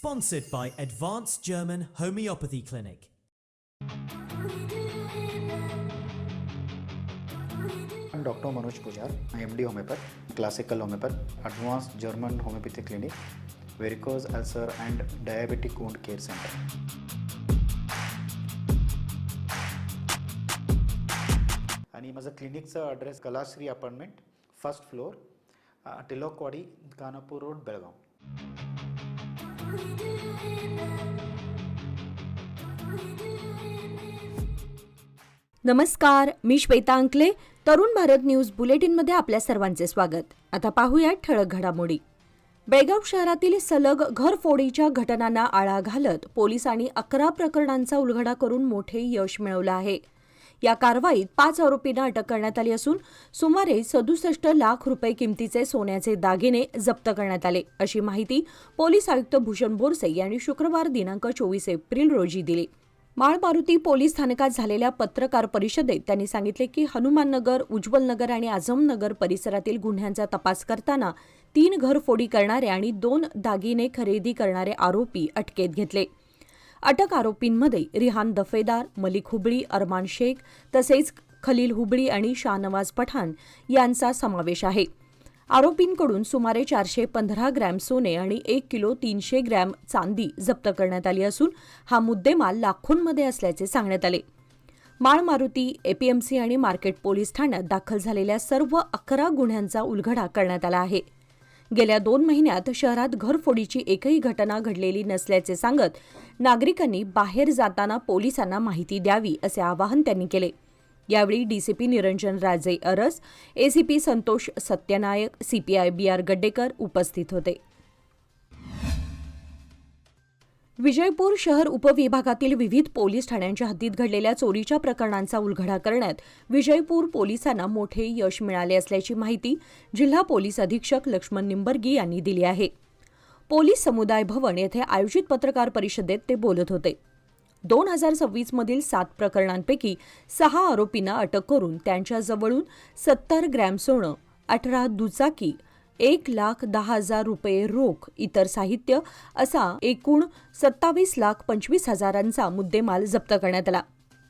Sponsored by Advanced German Homeopathy Clinic. I'm Dr. Manoj Pujar, MD Homeopath, Classical Homeopath, Advanced German Homeopathy Clinic, Varicose Ulcer and Diabetic Wound Care Center. आणि माझं क्लिनिकचा address Kalashree apartment, first floor, Tilakwadi, Khanapur road, Belgaum. नमस्कार, मी श्वेता अंकले. Tarun Bharat news बुलेटिनमध्ये आपल्या सर्वांचे स्वागत. आता पाहूया ठळक घडामोडी. बेळगाव शहरातील सलग घरफोडीच्या घटनांना आळा घालत पोलिसांनी 11 प्रकरणांचा उलगडा करून मोठे यश मिळवलं आहे. या कारवाईत 5 आरोपींना अटक करण्यात आली असून सुमारे 67 लाख रुपये किमतीचे सोन्याचे दागिने जप्त करण्यात आले, अशी माहिती पोलीस आयुक्त भूषण बोरसे यांनी शुक्रवार दिनांक 24 एप्रिल रोजी दिली. माळमारुती पोलीस स्थानकात झालेल्या पत्रकार परिषदेत त्यांनी सांगितले की हनुमाननगर, उज्ज्वलनगर आणि आझमनगर परिसरातील गुन्ह्यांचा तपास करताना 3 घरफोडी करणारे आणि 2 दागिने खरेदी करणारे आरोपी अटकेत घेतले. अटक आरोपींमध्ये रिहान दफेदार, मलिक हुबळी, अरमान शेख तसेच खलील हुबळी आणि शाहनवाज पठाण यांचा समावेश आहे. आरोपींकडून सुमारे 415 ग्रॅम सोने आणि 1 किलो 300 ग्रॅम चांदी जप्त करण्यात आली असून हा मुद्देमाल लाखोंमध्ये असल्याचे सांगण्यात आले. माळमारुती, एपीएमसी आणि मार्केट पोलीस ठाण्यात दाखल झालेल्या सर्व 11 गुन्ह्यांचा उलगडा करण्यात आला आहे. गेल्या 2 महिन्यात शहरात घरफोडीची एकही घटना घडलेली नसल्याचे सांगत नागरिकांनी बाहेर जाताना पोलिसांना माहिती द्यावी असे आवाहन त्यांनी केले. यावेळी डीसीपी निरंजन राजे अरस, एसीपी संतोष सत्यनायक, सीपीआय BR गड्डेकर उपस्थित होते. विजयपूर शहर उपविभागातील विविध पोलीस ठाण्यांच्या हद्दीत घडलेल्या चोरीच्या प्रकरणांचा उलगडा करण्यात विजयपूर पोलिसांना मोठे यश मिळाले असल्याची माहिती जिल्हा पोलीस अधीक्षक लक्ष्मण निंबर्गी यांनी दिली आहे. पोलीस समुदाय भवन येथे आयोजित पत्रकार परिषदेत ते बोलत होते. 2026 मधील 7 प्रकरणांपैकी 6 आरोपींना अटक करून त्यांच्याजवळून 70 ग्रॅम सोनं, 18 दुचाकी, 1,10,000 रुपये रोख, इतर साहित्य असा एकूण 27,25,000चा मुद्देमाल जप्त करण्यात आला.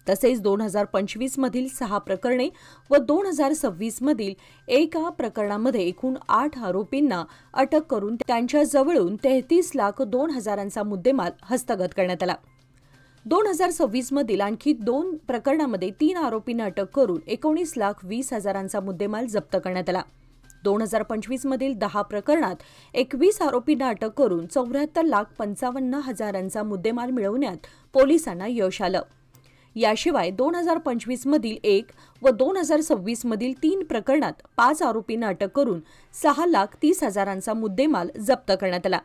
तसेच 2025 मधील 6 प्रकरणे व 2026 मधील एका प्रकरणामध्ये एकूण 8 आरोपींना अटक करून त्यांच्याजवळून 33,02,000चा मुद्देमाल हस्तगत करण्यात आला. 2026 मधील आणखी 2 प्रकरणामध्ये 3 आरोपींना अटक करून 19,20,000चा मुद्देमाल जप्त करण्यात आला. 2025 मधील 10 प्रकरणात 21 आरोपींना अटक करून 74,55,000चा मुद्देमाल मिळवण्यात पोलिसांना यश आलं. याशिवाय 2025 मधील 1 व 2026 मधील 3 प्रकरणात 5 आरोपींना अटक करून 6,30,000चा मुद्देमाल जप्त करण्यात आला.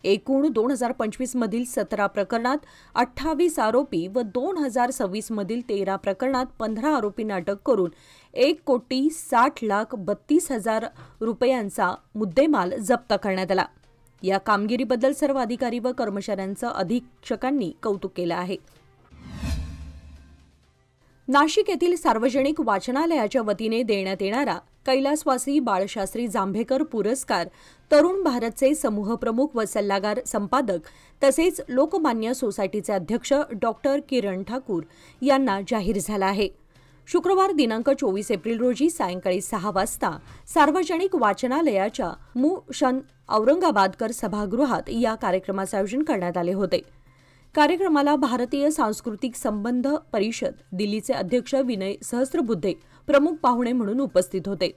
एकूण 2025 मधील 17 प्रकरणात 28 आरोपी व 2026 मधील 13 प्रकरणात 15 आरोपींना अटक करून 1,60,32,000 रुपयांचा मुद्देमाल जप्त करण्यात आला. या कामगिरीबद्दल सर्व अधिकारी व कर्मचाऱ्यांचं अधीक्षकांनी कौतुक केलं आहे. नाशिक येथील सार्वजनिक वाचनालयाच्या वतीने देण्यात येणारा कैलासवासी बाळशास्त्री जांभेकर पुरस्कार तरुण भारतचे समूहप्रमुख व सल्लागार संपादक तसेच लोकमान्य सोसायटीचे अध्यक्ष डॉक्टर किरण ठाकूर यांना जाहीर झाला आहे. शुक्रवार दिनांक 24 एप्रिल रोजी सायंकाळी 6 वाजता सार्वजनिक वाचनालयाच्या मुशन औरंगाबादकर सभागृहात या कार्यक्रमाचे आयोजन करण्यात आले होते. कार्यक्रमाला भारतीय सांस्कृतिक संबंध परिषद दिल्लीचे अध्यक्ष विनय सहस्त्रबुद्धे प्रमुख पाहुणे म्हणून उपस्थित होते.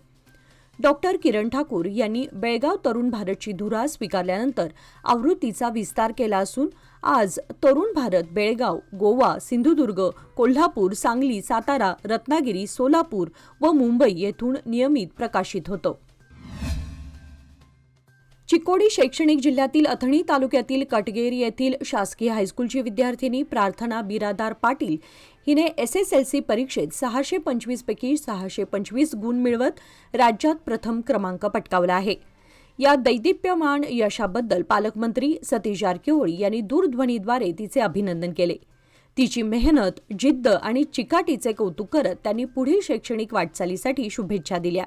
डॉक्टर किरण ठाकूर यांनी बेळगाव तरुण भारतची धुरा स्वीकारल्यानंतर आवृत्तीचा विस्तार केला असून आज तरुण भारत बेळगाव, गोवा, सिंधुदुर्ग, कोल्हापूर, सांगली, सातारा, रत्नागिरी, सोलापूर व मुंबई येथून नियमित प्रकाशित होतो. चिकोडी शैक्षणिक जिल्ह्यातील अथणी तालुक्यातील कटगेर येथील शासकीय हायस्कूलची विद्यार्थिनी प्रार्थना बिरादार पाटील हिने SSLC परीक्षेत 625 पैकी 625 गुण मिळवत राज्यात प्रथम क्रमांक पटकावला आहे. या दैदिप्यमान यशाबद्दल पालकमंत्री सतीश जारकिहोळी यांनी दूरध्वनीद्वारे तिचे अभिनंदन केले. तिची मेहनत, जिद्द आणि चिकाटीचे कौतुक करत त्यांनी पुढील शैक्षणिक वाटचालीसाठी शुभेच्छा दिल्या.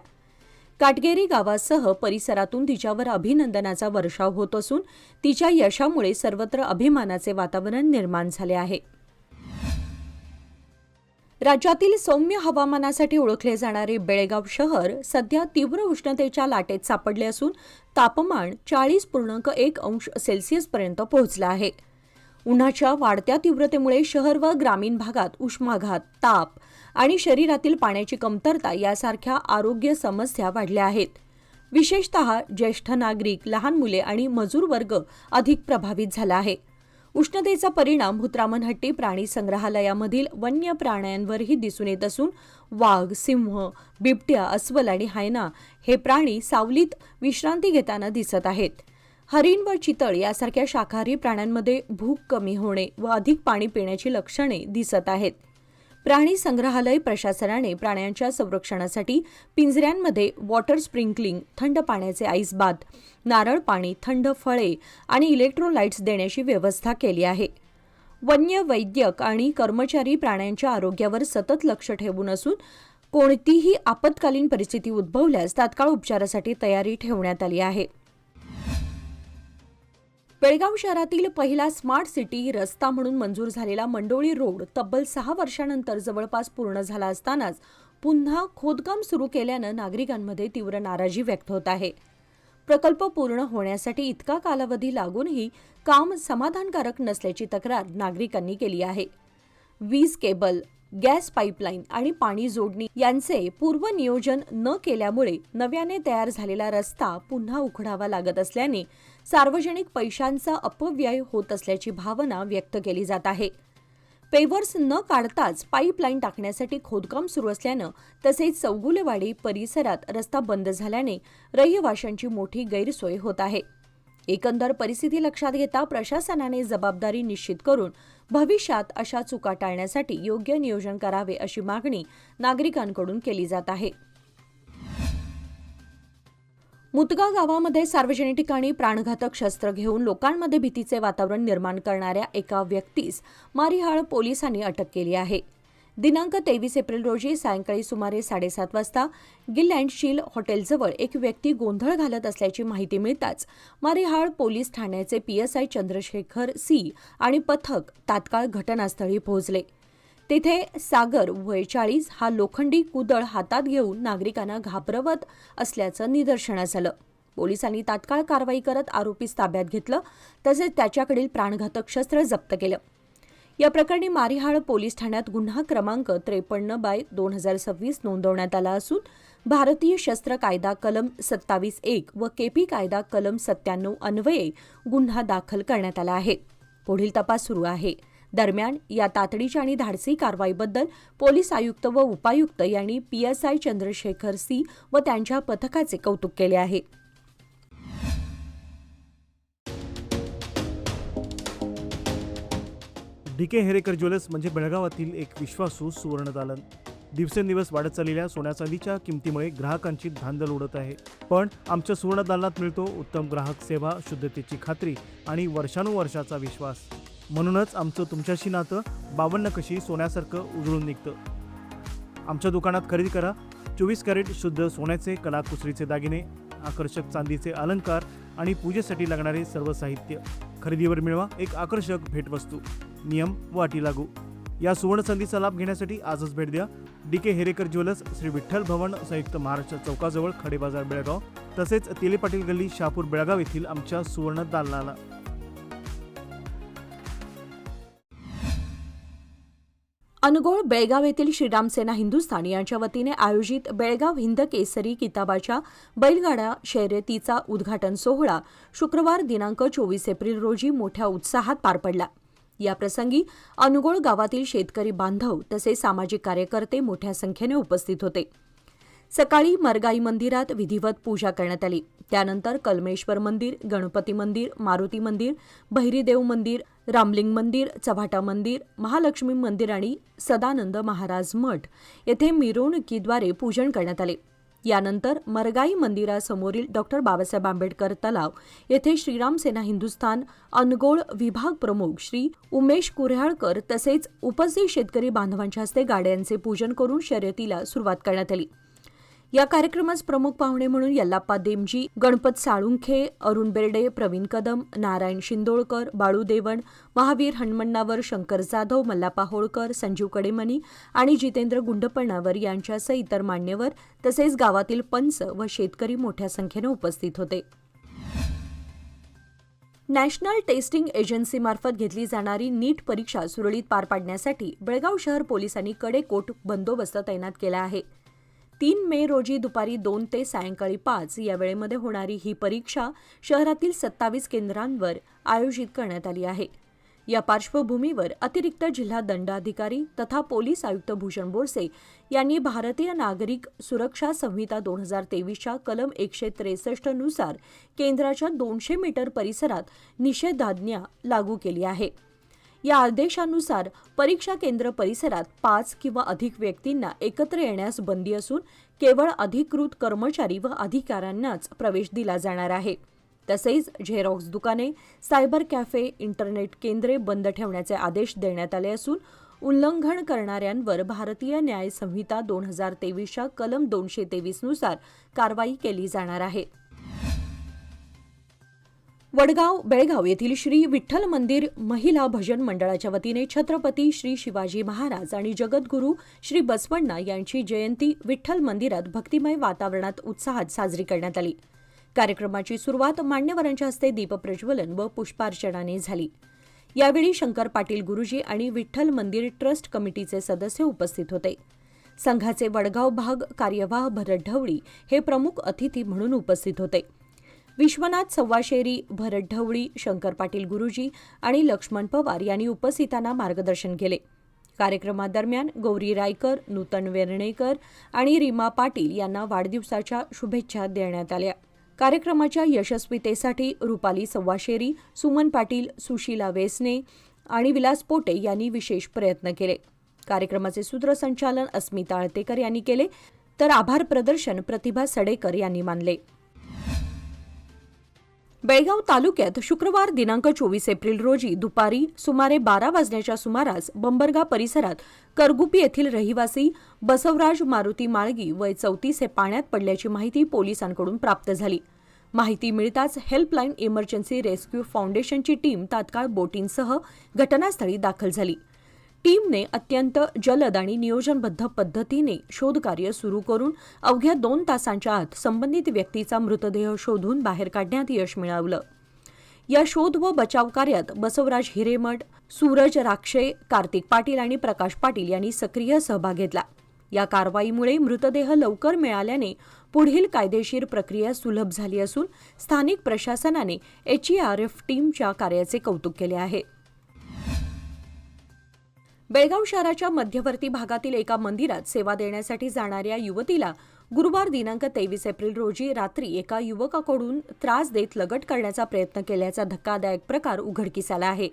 काटगेरी गावासह परिसरातून तिच्यावर अभिनंदनाचा वर्षाव होत असून तिच्या यशामुळे सर्वत्र अभिमानाचे वातावरण निर्माण झाले आहे. राज्यातील सौम्य हवामानासाठी ओळखले जाणारे बेळगाव शहर सध्या तीव्र उष्णतेच्या लाटेत सापडले असून तापमान 40.1 अंश सेल्सिअसपर्यंत पोहोचलं आहे. उन्हाच्या वाढत्या तीव्रतेमुळे शहर व ग्रामीण भागात उष्माघात, ताप आणि शरीरातील पाण्याची कमतरता यासारख्या आरोग्य समस्या वाढल्या आहेत. विशेषतः ज्येष्ठ नागरिक, लहान मुले आणि मजूर वर्ग अधिक प्रभावित झाला आहे. उष्णतेचा परिणाम हुत्रामनहट्टी प्राणी संग्रहालयामधील वन्य प्राण्यांवरही दिसून येत असून वाघ, सिंह, बिबट्या, अस्वल आणि हायना हे प्राणी सावलीत विश्रांती घेताना दिसत आहेत. हरिण व चितळ यासारख्या शाकाहारी प्राण्यांमध्ये भूक कमी होणे व अधिक पाणी पिण्याची लक्षणे दिसत आहेत. प्राणी संग्रहालय प्रशासनाने प्राण्यांच्या संरक्षणासाठी पिंजऱ्यांमध्ये वॉटर स्प्रिंकलिंग, थंड पाण्याचे आईस बाथ, नारळ पाणी, थंड फळे आणि इलेक्ट्रोलाइट्स देण्याची व्यवस्था केली आहे. वन्य वैद्यक आणि कर्मचारी प्राण्यांच्या आरोग्यावर सतत लक्ष ठेवून असून कोणतीही आपत्कालीन परिस्थिती उद्भवल्यास तात्काळ उपचारासाठी तयारी ठेवण्यात आली आहे. बेळगाव शहरातील पहिला स्मार्ट सिटी रस्ता म्हणून मंजूर झालेला मंडोळी रोड तब्बल 6 वर्षांनंतर जवळपास पूर्ण झाला असतानाच पुन्हा खोदकाम सुरू केल्यानं नागरिकांमध्ये तीव्र नाराजी व्यक्त होत आहे. प्रकल्प पूर्ण होण्यासाठी इतका कालावधी लागूनही काम समाधानकारक नसल्याची तक्रार नागरिकांनी केली आहे. वीज केबल, गॅस पाईपलाईन आणि पाणी जोडणी यांचे पूर्वनियोजन न केल्यामुळे नव्याने तयार झालेला रस्ता पुन्हा उखडावा लागत असल्याने सार्वजनिक पैशांचा अपव्यय होत असल्याची भावना व्यक्त केली जात आहे. पेवर्स न काढताच पाईपलाईन टाकण्यासाठी खोदकाम सुरू असल्यानं तसेच चौगुलेवाडी परिसरात रस्ता बंद झाल्याने रहिवाशांची मोठी गैरसोय होत आहे. एकंदर परिस्थिती लक्षात घेता प्रशासनाने जबाबदारी निश्चित करून भविष्यात अशा चुका टाळण्यासाठी योग्य नियोजन करावे अशी मागणी नागरिकांकडून केली जात आहे. मुतगा गावामध्ये सार्वजनिक ठिकाणी प्राणघातक शस्त्र घेऊन लोकांमध्ये भीतीचे वातावरण निर्माण करणाऱ्या एका व्यक्तीस मारिहाळ पोलिसांनी अटक केली आहे. दिनांक 23 एप्रिल रोजी सायंकाळी सुमारे 7:30 वाजता गिल अँड शील हॉटेलजवळ एक व्यक्ती गोंधळ घालत असल्याची माहिती मिळताच मारिहाळ पोलीस ठाण्याचे PSI चंद्रशेखर C आणि पथक तात्काळ घटनास्थळी पोहोचले. तिथे सागर वय 40 हा लोखंडी कुदळ हातात घेऊन नागरिकांना घाबरवत असल्याचं निदर्शनास आलं. पोलिसांनी तात्काळ कारवाई करत आरोपीस ताब्यात घेतलं तसेच त्याच्याकडील प्राणघातक शस्त्र जप्त केलं. या प्रकरणी मारिहाळ पोलीस ठाण्यात गुन्हा क्रमांक 53/2026 नोंदवण्यात आला असून भारतीय शस्त्र कायदा कलम 27(1) व KP कायदा कलम 97 अन्वये गुन्हा दाखल करण्यात आला आहे. पुढील तपास सुरू आहे. दरम्यान या तातडीच्या आणि धाडसी कारवाईबद्दल पोलीस आयुक्त व उपायुक्त यांनी PSI चंद्रशेखर C व त्यांच्या पथकाचे कौतुक केले आहे. DK हेरेकर ज्वेलर्स म्हणजे बेळगावातील एक विश्वासू सुवर्णदालन. दिवसेंदिवस वाढत चाललेल्या सोन्या चांदीच्या किमतीमुळे ग्राहकांची धांदल उडत आहे. पण आमच्या सुवर्णदालनात मिळतो उत्तम ग्राहक सेवा, शुद्धतेची खात्री आणि वर्षानुवर्षाचा विश्वास. म्हणूनच आमचं तुमच्याशी नातं 52 कशी सोन्यासारखं उजळून निघतं. आमच्या दुकानात खरेदी करा 24 कॅरेट शुद्ध सोन्याचे कलाकुसरीचे दागिने, आकर्षक चांदीचे अलंकार आणि पूजेसाठी लागणारे सर्व साहित्य. खरेदीवर मिळवा एक आकर्षक भेटवस्तू. नियम व अटी लागू. या सुवर्ण संधीचा लाभ घेण्यासाठी आजच भेट द्या. DK हेरेकर ज्वेलर्स, श्री विठ्ठल भवन, संयुक्त महाराष्ट्र चौकाजवळ, खडे बाजार, बेळगाव. तसेच तेले पाटील गल्ली, शहापूर, बेळगाव येथील आमच्या सुवर्ण दालनाला. अनगोळ बेळगाव येथील श्रीराम सेना हिंदुस्थान यांच्या वतीने आयोजित बेळगाव हिंद केसरी किताबाच्या बैलगाडा शर्यतीचा उद्घाटन सोहळा शुक्रवार दिनांक 24 एप्रिल रोजी मोठ्या उत्साहात पार पडला. या प्रसंगी अनगोळ गावातील शेतकरी बांधव तसेच सामाजिक कार्यकर्ते मोठ्या संख्येने उपस्थित होते. सकाळी मरगाई मंदिरात विधिवत पूजा करण्यात आली. त्यानंतर कलमेश्वर मंदिर, गणपती मंदिर, मारुती मंदिर, भैरीदेव मंदिर, रामलिंग मंदिर, चव्हाटा मंदिर, महालक्ष्मी मंदिर आणि सदानंद महाराज मठ येथे मिरवणुकीद्वारे पूजन करण्यात आले. यानंतर मरगाई मंदिरासमोरील डॉ. बाबासाहेब आंबेडकर तलाव येथे श्रीराम सेना हिंदुस्थान अनगोळ विभाग प्रमुख श्री उमेश कुऱ्हाळकर तसेच उपस्थित शेतकरी बांधवांच्या हस्ते गाड्यांचे पूजन करून शर्यतीला सुरुवात करण्यात आली. या कार्यक्रमास प्रमुख पाहुणे म्हणून यल्लाप्पा देमजी, गणपत साळुंखे, अरुण बेर्डे, प्रवीण कदम, नारायण शिंदोळकर, बाळू देवण, महावीर हणमण्णावर, शंकर जाधव, मल्लाप्पा होळकर, संजीव कडेमनी आणि जितेंद्र गुंडपणावर यांच्यासह इतर मान्यवर तसेच गावातील पंच व शेतकरी मोठ्या संख्येने उपस्थित होते. नॅशनल टेस्टिंग एजन्सीमार्फत घेतली जाणारी नीट परीक्षा सुरळीत पार पाडण्यासाठी बेळगाव शहर पोलिसांनी कडेकोट बंदोबस्त तैनात केला आहे. 3 मे रोजी दुपारी 2 ते सायंकाळी 5 या वेळेमध्ये होणारी ही परीक्षा शहरातील 27 केंद्रांवर आयोजित करण्यात आली आहे. या पार्श्वभूमीवर अतिरिक्त जिल्हा दंडाधिकारी तथा पोलीस आयुक्त भूषण बोरसे यांनी भारतीय नागरिक सुरक्षा संहिता 2023च्या कलम 163 नुसार केंद्राच्या 200 मीटर परिसरात निषेधाज्ञा लागू केली आहे. या आदेशानुसार परीक्षा केंद्र परिसरात 5 किंवा अधिक व्यक्तींना एकत्र येण्यास बंदी असून केवळ अधिकृत कर्मचारी व अधिकाऱ्यांनाच प्रवेश दिला जाणार आहे. तसेच झेरॉक्स दुकाने, सायबर कॅफे, इंटरनेट केंद्रे बंद ठेवण्याचे आदेश देण्यात आले असून उल्लंघन करणाऱ्यांवर भारतीय न्याय संहिता 2023च्या कलम 223 नुसार कारवाई केली जाणार आहे. वडगाव, बेळगाव येथील श्री विठ्ठल मंदिर महिला भजन मंडळाच्या वतीने छत्रपती श्री शिवाजी महाराज आणि जगद्गुरू श्री बसवण्णा यांची जयंती विठ्ठल मंदिरात भक्तिमय वातावरणात उत्साहात साजरी करण्यात आली. कार्यक्रमाची सुरुवात मान्यवरांच्या हस्ते दीपप्रज्वलन व पुष्पार्चनाने झाली. यावेळी शंकर पाटील गुरुजी आणि विठ्ठल मंदिर ट्रस्ट कमिटीचे सदस्य उपस्थित होते. संघाचे वडगाव भाग कार्यवाह भरत ढवळी हे प्रमुख अतिथी म्हणून उपस्थित होते. विश्वनाथ सव्वाशेरी, भरत ढवळी, शंकर पाटील गुरुजी आणि लक्ष्मण पवार यांनी उपस्थितांना मार्गदर्शन केले. कार्यक्रमादरम्यान गौरी रायकर, नूतन वेर्णेकर आणि रीमा पाटील यांना वाढदिवसाच्या शुभेच्छा देण्यात आल्या. कार्यक्रमाच्या यशस्वीतेसाठी रुपाली सव्वाशेरी, सुमन पाटील, सुशीला वेसने आणि विलास पोटे यांनी विशेष प्रयत्न केले. कार्यक्रमाचे सूत्रसंचालन अस्मिता आळतेकर यांनी केले तर आभार प्रदर्शन प्रतिभा सडेकर यांनी मानले. बेळगाव तालुक्यात शुक्रवार दिनांक 24 एप्रिल रोजी दुपारी सुमारे 12 वाजण्याच्या सुमारास बंबरगा परिसरात करगुपी येथील रहिवासी बसवराज मारुती माळगी वय 34 हे पाण्यात पडल्याची माहिती पोलिसांकडून प्राप्त झाली. माहिती मिळताच हेल्पलाईन इमर्जन्सी रेस्क्यू फाउंडेशनची टीम तात्काळ बोटींसह घटनास्थळी दाखल झाली. टीमने अत्यंत जलद आणि नियोजनबद्ध पद्धतीने शोधकार्य सुरू करून अवघ्या 2 तासांच्या आत संबंधित व्यक्तीचा मृतदेह शोधून बाहेर काढण्यात यश मिळवलं. या शोध व बचाव कार्यात बसवराज हिरेमठ, सूरज राक्षे, कार्तिक पाटील आणि प्रकाश पाटील यांनी सक्रिय सहभाग घेतला. या कारवाईमुळे मृतदेह लवकर मिळाल्याने पुढील कायदेशीर प्रक्रिया सुलभ झाली असून स्थानिक प्रशासनाने HERF टीमच्या कार्याचे कौतुक केले आहे. बेळगाव शहराच्या मध्यवर्ती भागातील एका मंदिरात सेवा देण्यासाठी जाणाऱ्या युवतीला गुरुवार दिनांक 23 एप्रिल रोजी रात्री एका युवकाकडून त्रास देत लगट करण्याचा प्रयत्न केल्याचा धक्कादायक प्रकार उघडकीस आला आहे.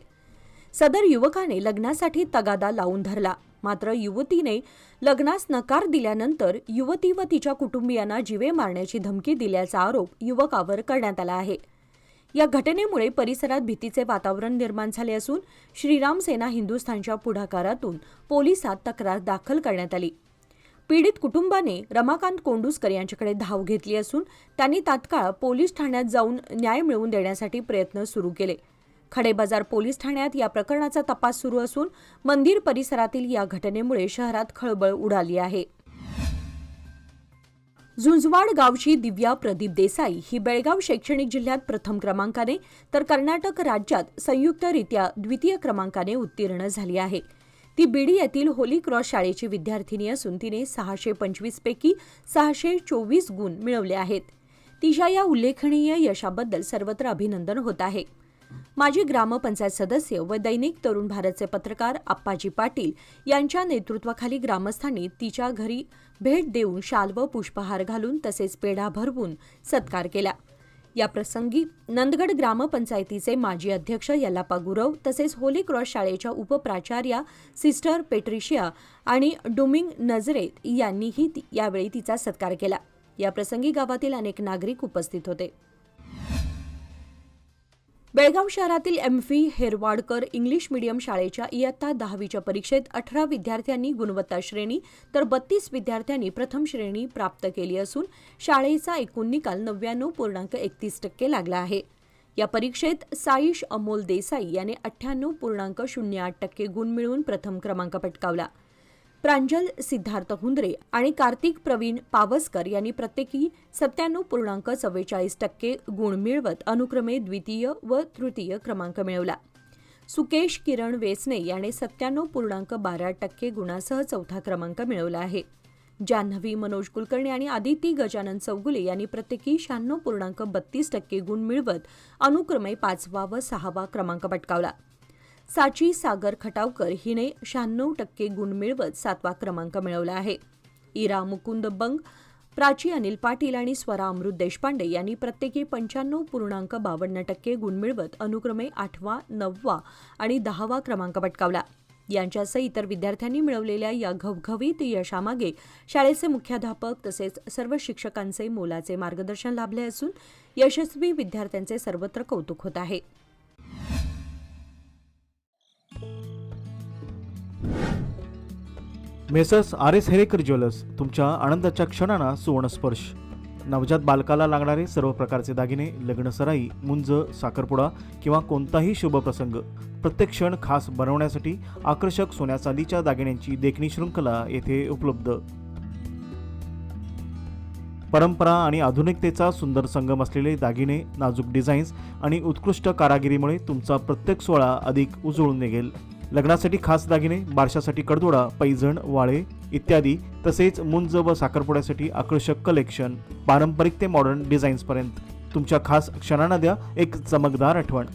सदर युवकाने लग्नासाठी तगादा लावून धरला. मात्र युवतीने लग्नास नकार दिल्यानंतर युवती व तिच्या कुटुंबियांना जीवे मारण्याची धमकी दिल्याचा आरोप युवकावर करण्यात आला आहे. या घटनेमुळे परिसरात भीतीचे वातावरण निर्माण झाले असून श्रीराम सेना हिंदुस्थानच्या पुढाकारातून पोलिसात तक्रार दाखल करण्यात आली. पीडित कुटुंबाने रमाकांत कोंडुस्कर यांच्याकडे धाव घेतली असून त्यांनी तात्काळ पोलीस ठाण्यात जाऊन न्याय मिळवून देण्यासाठी प्रयत्न सुरू केले. खडेबाजार पोलीस ठाण्यात या प्रकरणाचा तपास सुरू असून मंदिर परिसरातील या घटनेमुळे शहरात खळबळ उडाली आहे. झुंझवाड गावची दिव्या प्रदीप देसाई ही बेळगाव शैक्षणिक जिल्ह्यात प्रथम क्रमांकाने तर कर्नाटक राज्यात संयुक्तरित्या द्वितीय क्रमांकाने उत्तीर्ण झाली आहे. ती बीडी येथील होली क्रॉस शाळेची विद्यार्थिनी असून तिने 625 पैकी 624 गुण मिळवले आहेत. तिच्या या उल्लेखनीय यशाबद्दल सर्वत्र अभिनंदन होत आहे. माजी ग्रामपंचायत सदस्य व दैनिक तरुण भारतचे पत्रकार आप्पाजी पाटील यांच्या नेतृत्वाखाली ग्रामस्थांनी तिच्या घरी भेट देऊन शाल व पुष्पहार घालून तसेच पेढा भरवून सत्कार केला. या प्रसंगी नंदगड ग्रामपंचायतीचे माजी अध्यक्ष यल्लाप्पा गुरव तसेच होली क्रॉस शाळेच्या उपप्राचार्या सिस्टर पेट्रिशिया आणि डुमिंग नजरेत यांनीही यावेळी तिचा सत्कार केला. या प्रसंगी गावातील अनेक नागरिक उपस्थित होते. बेळगाव शहरातील एम.फी. हेरवाडकर इंग्लिश मीडियम शाळेच्या इयत्ता 10वीच्या परीक्षेत 18 विद्यार्थ्यांनी गुणवत्ता श्रेणी तर 32 विद्यार्थ्यांनी प्रथम श्रेणी प्राप्त केली असून शाळेचा एकूण निकाल 99.31% लागला आहे. या परीक्षेत साईश अमोल देसाई याने 98.08% गुण मिळवून प्रथम क्रमांक पटकावला. प्रांजल सिद्धार्थ हुंद्रे आणि कार्तिक प्रवीण पावसकर यांनी प्रत्येकी 97.44% गुण मिळवत अनुक्रमे द्वितीय व तृतीय क्रमांक मिळवला. सुकेश किरण वेसने याने 97.12% गुणासह चौथा क्रमांक मिळवला आहे. जान्हवी मनोज कुलकर्णी आणि आदिती गजानन चौगुले यांनी प्रत्येकी 96.32% गुण मिळवत अनुक्रमे 5वा व 6वा क्रमांक पटकावला. साची सागर खटावकर हिने 96% गुण मिळवत 7वा क्रमांक मिळवला आहे. इरा मुकुंद बंग, प्राची अनिल पाटील आणि स्वरा अमृत देशपांडे यांनी प्रत्येकी 95.52% गुण मिळवत अनुक्रमे 8वा, 9वा आणि 10वा क्रमांक पटकावला. यांच्यासह इतर विद्यार्थ्यांनी मिळवलेल्या या घवघवीत यशामागे शाळेचे मुख्याध्यापक तसेच सर्व शिक्षकांचे मोलाचे मार्गदर्शन लाभले असून यशस्वी विद्यार्थ्यांचे सर्वत्र कौतुक होत आहे. मेसर्स RS हेरेकर ज्वेलर्स, तुमच्या आनंदाच्या क्षणांना सुवर्णस्पर्श. नवजात बालकाला लागणारे सर्व प्रकारचे दागिने, लग्नसराई, मुंज, साखरपुडा किंवा कोणताही शुभप्रसंग प्रत्येक क्षण खास बनवण्यासाठी आकर्षक सोन्या चांदीच्या दागिन्यांची देखणी शृंखला येथे उपलब्ध. परंपरा आणि आधुनिकतेचा सुंदर संगम असलेले दागिने, नाजूक डिझाईन्स आणि उत्कृष्ट कारागिरीमुळे तुमचा प्रत्येक सोहळा अधिक उजळून निघेल. लग्नासाठी खास दागिने, बारशासाठी कडदोडा, पैजण, वाळे इत्यादी, तसेच मुंज व साखरपुड्यासाठी आकर्षक कलेक्शन, पारंपरिक ते मॉडर्न डिझाईन्सपर्यंत तुमच्या खास क्षणांना द्या एक चमकदार आठवण.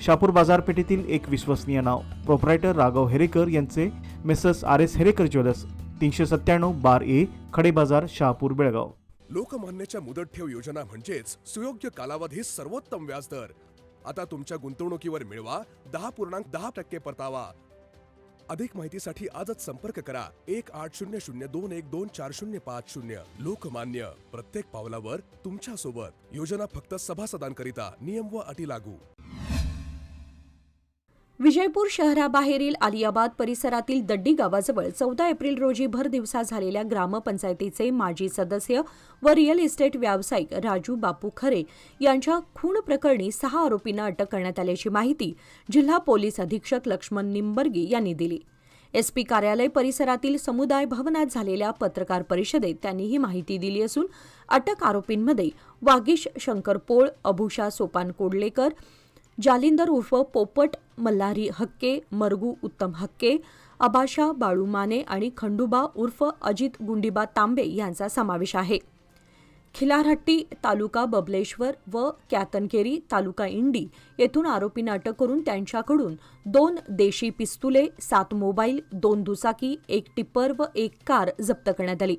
शहापूर बाजारपेठेतील एक विश्वसनीय नाव, प्रोप्रायटर राघव हेरेकर यांचे मेसर्स RS हेरेकर ज्वेलर्स, 397 बार ए, खडे बाजार, शहापूर, बेळगाव. लोकमान्यच्या मुदत ठेव योजना म्हणजेच सुयोग्य कालावधी सर्वोत्तम व्याजदर. आता तुमच्या गुंतवणुकीवर मिळवा 10.10% परतावा. अधिक माहितीसाठी आजच संपर्क करा 1800212405. लोकमान्य, प्रत्येक पावलावर तुमच्या सोबत. योजना फक्त सभासदांकरिता. नियम व अटी लागू. विजयपूर शहराबाहेरील आलियाबाद परिसरातील दड्डी गावाजवळ 14 एप्रिल रोजी भर दिवसा झालेल्या ग्रामपंचायतीचे माजी सदस्य व रिअल इस्टेट व्यावसायिक राजू बापू खरे यांच्या खून प्रकरणी 6 आरोपींना अटक करण्यात आल्याची माहिती जिल्हा पोलीस अधीक्षक लक्ष्मण निंबर्गी यांनी दिली. SP कार्यालय परिसरातील समुदाय भवनात झालेल्या पत्रकार परिषदेत त्यांनी ही माहिती दिली असून अटक आरोपींमध्ये वागीश शंकर पोळ, अभुषा सोपान कोडलेकर, जालिंदर उर्फ पोपट मल्हारी हक्के, मरगू उत्तम हक्के, अबाशा बाळू माने आणि खंडूबा उर्फ अजित गुंडीबा तांबे यांचा समावेश आहे. खिलारहट्टी तालुका बबलेश्वर व क्यातनकेरी तालुका इंडी येथून आरोपींना अटक करून त्यांच्याकडून 2 देशी पिस्तुले, 7 मोबाईल, 2 दुचाकी, 1 टिप्पर व 1 कार जप्त करण्यात आली.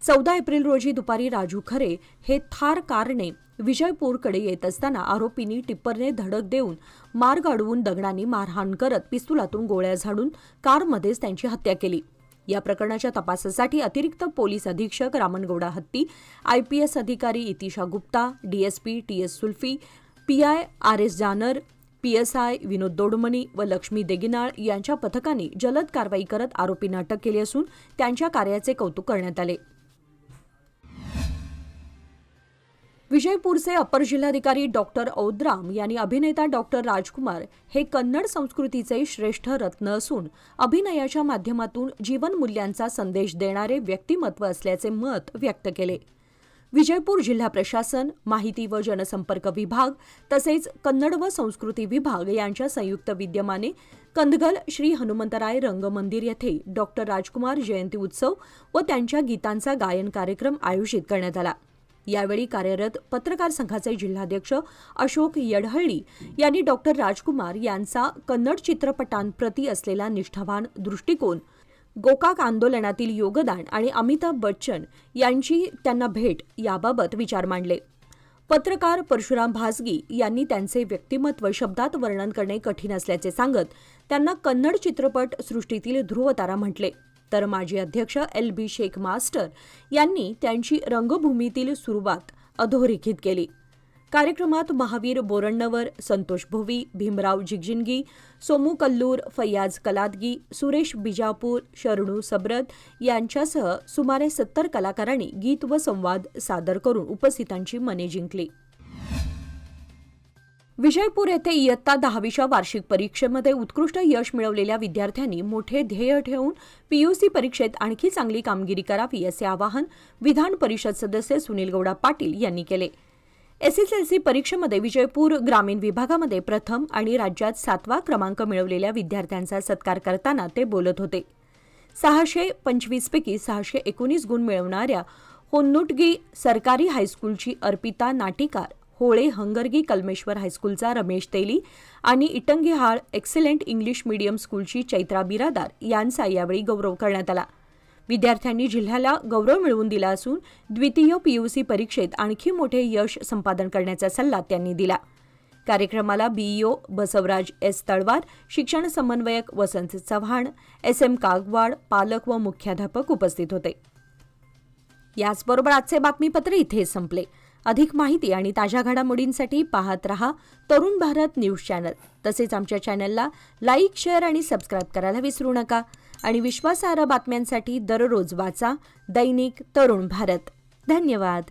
14 एप्रिल रोजी दुपारी राजू खरे हे थार कारने विजयपूरकडे येत असताना आरोपींनी टिप्परने धडक देऊन मार्ग अडवून दगडांनी मारहाण करत पिस्तुलातून गोळ्या झाडून कारमध्येच त्यांची हत्या केली. या प्रकरणाच्या तपासासाठी अतिरिक्त पोलीस अधीक्षक रामनगौडा हत्ती, IPS अधिकारी इतिशा Gupta, DSP TS सुल्फी, PI RS जानर, PSI विनोद दोडमणी व लक्ष्मी देगिनाळ यांच्या पथकाने जलद कारवाई करत आरोपींना अटक केली असून त्यांच्या कार्याचे कौतुक करण्यात आले. विजयपूरचे अपर जिल्हाधिकारी डॉक्टर औद्राम यांनी अभिनेता डॉक्टर राजकुमार हे कन्नड संस्कृतीचे श्रेष्ठ रत्न असून अभिनयाच्या माध्यमातून जीवनमूल्यांचा संदेश देणारे व्यक्तिमत्व असल्याचे मत व्यक्त केले. विजयपूर जिल्हा प्रशासन, माहिती व जनसंपर्क विभाग तसेच कन्नड व संस्कृती विभाग यांच्या संयुक्त विद्यमाने कंदगल श्री हनुमंतराय रंगमंदिर येथे डॉक्टर राजकुमार जयंती उत्सव व त्यांच्या गीतांचा गायन कार्यक्रम आयोजित करण्यात आला. यावेळी कार्यरत पत्रकार संघाचे जिल्हाध्यक्ष अशोक यडहळ्ळी यांनी डॉक्टर राजकुमार यांचा कन्नड चित्रपटांप्रती असलेला निष्ठावान दृष्टिकोन, गोकाक आंदोलनातील योगदान आणि अमिताभ बच्चन यांची त्यांना भेट याबाबत विचार मांडले. पत्रकार परशुराम भासगी यांनी त्यांचे व्यक्तिमत्व शब्दात वर्णन करणे कठीण असल्याचे सांगत त्यांना कन्नड चित्रपट सृष्टीतील ध्रुवतारा म्हटले. तर माजी अध्यक्ष LB शेख मास्टर यांनी त्यांची रंगभूमीतील सुरुवात अधोरेखित केली. कार्यक्रमात महावीर बोरण्णवर, संतोष भोवी, भीमराव जिगजिणगी, सोमू कल्लूर, फैयाज कलादगी, सुरेश बिजापूर, शरणू सबरद यांच्यासह सुमारे 70 कलाकारांनी गीत व संवाद सादर करून उपस्थितांची मने जिंकली. विजयपूर येथे इयत्ता 10वीच्या वार्षिक परीक्षेमध्ये उत्कृष्ट यश मिळवलेल्या विद्यार्थ्यांनी मोठे ध्येय ठेवून पीयूसी परीक्षेत आणखी चांगली कामगिरी करावी असे आवाहन विधान परिषद सदस्य सुनील गौडा पाटील यांनी केले. एसएसएलसी परीक्षेमध्ये विजयपूर ग्रामीण विभागामध्ये प्रथम आणि राज्यात 7वा क्रमांक मिळवलेल्या विद्यार्थ्यांचा सत्कार करताना ते बोलत होते. 625 पैकी 619 गुण मिळवणाऱ्या होन्नुटगी सरकारी हायस्कूलची अर्पिता नाटीकार, होळे हंगरगी कलमेश्वर हायस्कूलचा रमेश तेली आणि इटंगेहाळ एक्सलंट इंग्लिश मीडियम स्कूलची चैत्रा बिरादार यांचा यावेळी गौरव करण्यात आला. विद्यार्थ्यांनी जिल्ह्याला गौरव मिळवून दिला असून द्वितीय पीयूसी परीक्षेत आणखी मोठे यश संपादन करण्याचा सल्ला त्यांनी दिला. कार्यक्रमाला बीईओ बसवराज एस तळवार, शिक्षण समन्वयक वसंत चव्हाण, एस एम कागवाड, पालक व मुख्याध्यापक उपस्थित होते. याचबरोबर आजचे बातमीपत्र इथे संपले. अधिक माहिती आणि ताज्या घडामोडींसाठी पाहत रहा तरुण भारत न्यूज चॅनल. तसेच आमच्या चॅनलला लाईक, शेअर आणि सबस्क्राईब करायला विसरू नका. आणि विश्वासार्ह बातम्यांसाठी दररोज वाचा दैनिक तरुण भारत. धन्यवाद.